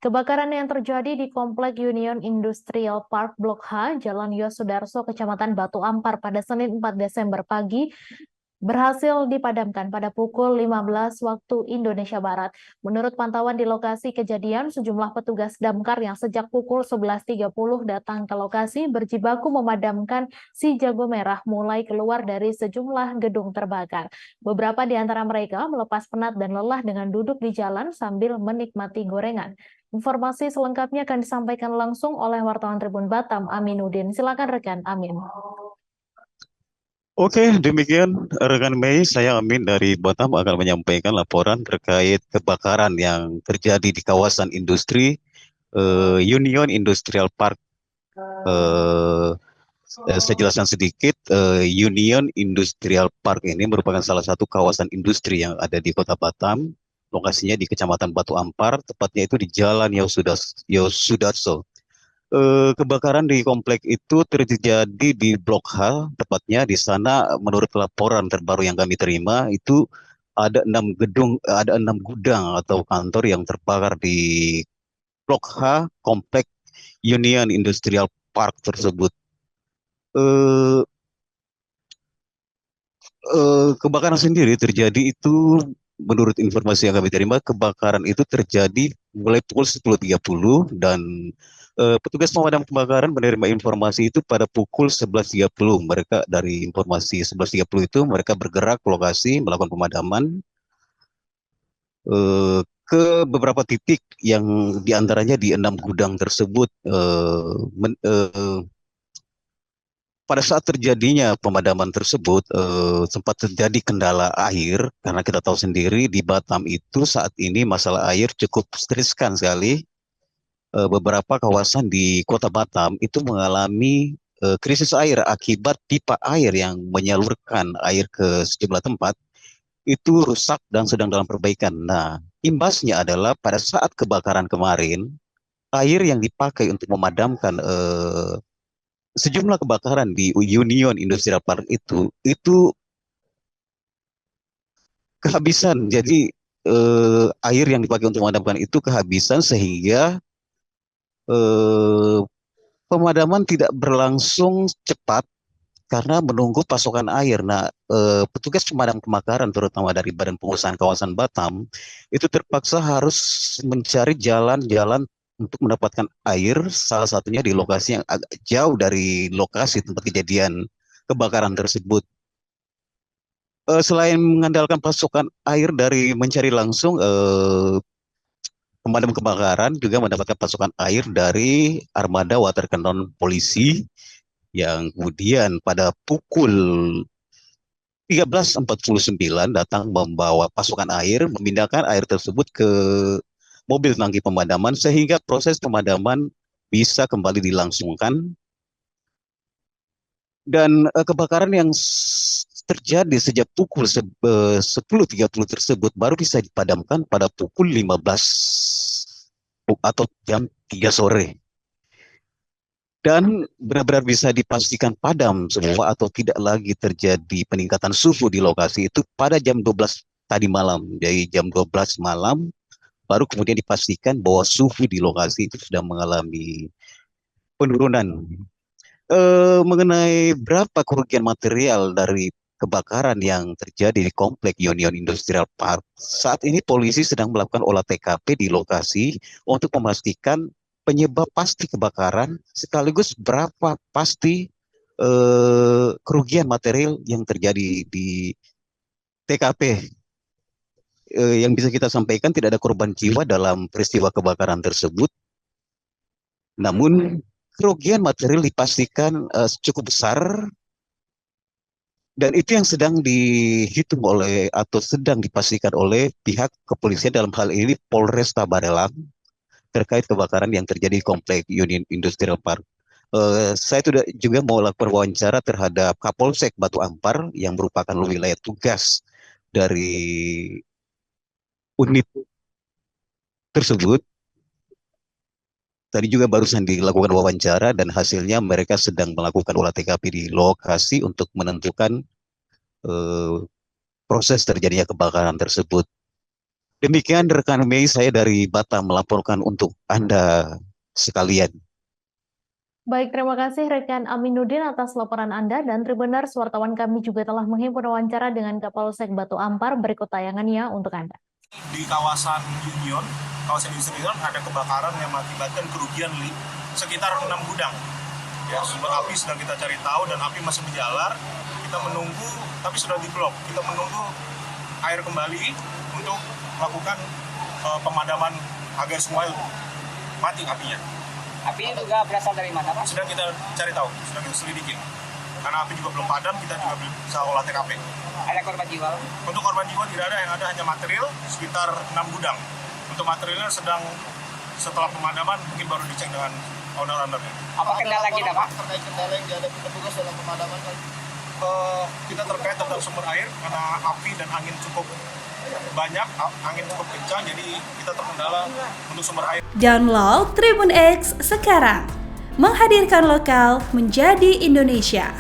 Kebakaran yang terjadi di Komplek Union Industrial Park Blok H, Jalan Yosudarso, Kecamatan Batu Ampar pada Senin 4 Desember pagi berhasil dipadamkan pada pukul 15 waktu Indonesia Barat. Menurut pantauan di lokasi kejadian, sejumlah petugas damkar yang sejak pukul 11.30 datang ke lokasi berjibaku memadamkan si jago merah mulai keluar dari sejumlah gedung terbakar. Beberapa di antara mereka melepas penat dan lelah dengan duduk di jalan sambil menikmati gorengan. Informasi selengkapnya akan disampaikan langsung oleh wartawan Tribun Batam, Aminuddin. Silakan rekan Amin. Oke, demikian rekan Mei, saya Amin dari Batam akan menyampaikan laporan terkait kebakaran yang terjadi di kawasan industri Union Industrial Park. Eh, saya jelaskan sedikit, Union Industrial Park ini merupakan salah satu kawasan industri yang ada di Kota Batam. Lokasinya di Kecamatan Batu Ampar, tepatnya itu di Jalan Yosudarso. Kebakaran di komplek itu terjadi di Blok H, tepatnya di sana menurut laporan terbaru yang kami terima itu ada 6 gudang atau kantor yang terbakar di Blok H komplek Union Industrial Park tersebut. Eh, Kebakaran sendiri terjadi itu menurut informasi yang kami terima, kebakaran itu terjadi mulai pukul 10.30 dan petugas pemadam kebakaran menerima informasi itu pada pukul 11.30. Mereka dari informasi 11.30 itu mereka bergerak ke lokasi melakukan pemadaman ke beberapa titik yang diantaranya di 6 gudang tersebut. Pada saat terjadinya pemadaman tersebut, sempat terjadi kendala air, karena kita tahu sendiri di Batam itu saat ini masalah air cukup riskan sekali. Beberapa kawasan di Kota Batam itu mengalami krisis air akibat pipa air yang menyalurkan air ke sejumlah tempat itu rusak dan sedang dalam perbaikan. Nah, imbasnya adalah pada saat kebakaran kemarin, air yang dipakai untuk memadamkan sejumlah kebakaran di Union Industrial Park itu kehabisan. Jadi air yang dipakai untuk memadamkan itu kehabisan sehingga eh, pemadaman tidak berlangsung cepat karena menunggu pasokan air. Nah, petugas pemadam kebakaran terutama dari Badan Pengusahaan Kawasan Batam itu terpaksa harus mencari jalan-jalan untuk mendapatkan air, salah satunya di lokasi yang agak jauh dari lokasi tempat kejadian kebakaran tersebut. Selain mengandalkan pasokan air dari mencari langsung, pemadam kebakaran juga mendapatkan pasokan air dari armada water cannon polisi yang kemudian pada pukul 13.49 datang membawa pasokan air, memindahkan air tersebut ke mobil tangki pemadaman sehingga proses pemadaman bisa kembali dilangsungkan. Dan kebakaran yang terjadi sejak pukul 10.30 tersebut baru bisa dipadamkan pada pukul 15 atau jam 3 sore. Dan benar-benar bisa dipastikan padam semua atau tidak lagi terjadi peningkatan suhu di lokasi itu pada jam 12 tadi malam. Jadi jam 12 malam baru kemudian dipastikan bahwa suhu di lokasi itu sudah mengalami penurunan. Mengenai berapa kerugian material dari kebakaran yang terjadi di komplek Union Industrial Park, saat ini polisi sedang melakukan olah TKP di lokasi untuk memastikan penyebab pasti kebakaran sekaligus berapa pasti kerugian material yang terjadi di TKP. Yang bisa kita sampaikan tidak ada korban jiwa dalam peristiwa kebakaran tersebut, namun kerugian material dipastikan cukup besar. Dan itu yang sedang dihitung oleh atau sedang dipastikan oleh pihak kepolisian dalam hal ini Polresta Barelang terkait kebakaran yang terjadi di komplek Union Industrial Park. Saya juga mau lakukan wawancara terhadap Kapolsek Batu Ampar yang merupakan wilayah tugas dari unit tersebut. Tadi juga barusan dilakukan wawancara dan hasilnya mereka sedang melakukan olah TKP di lokasi untuk menentukan eh, proses terjadinya kebakaran tersebut. Demikian rekan Mei, saya dari Batam melaporkan untuk Anda sekalian. Baik, terima kasih rekan Aminuddin atas laporan Anda, dan Tribuners, wartawan kami juga telah menghimpun wawancara dengan Kapolsek Batu Ampar. Berikut tayangannya untuk Anda. Di kawasan industri Union ada kebakaran yang mengakibatkan kerugian sekitar 6 gudang. Ya, sumber api sedang kita cari tahu dan api masih menjalar. Kita menunggu, tapi sudah di-blok. Kita menunggu air kembali untuk melakukan pemadaman agar semua mati apinya. Api juga berasal dari mana, Pak? Sedang kita cari tahu, sedang kita selidiki. Karena api juga belum padam, kita juga bisa olah TKP. Ada korban jiwa? Untuk korban jiwa tidak ada, yang ada hanya material sekitar 6 gudang. Untuk materialnya sedang setelah pemadaman mungkin baru dicek dengan owner-ownernya. Apa kendala kita, Pak? Terkait kendala yang dihadapi petugas dalam pemadaman, Pak? Kita terkait tentang sumber air karena api dan angin cukup banyak, angin cukup kencang, jadi kita terkendala untuk sumber air. Download Tribun X sekarang, menghadirkan lokal menjadi Indonesia.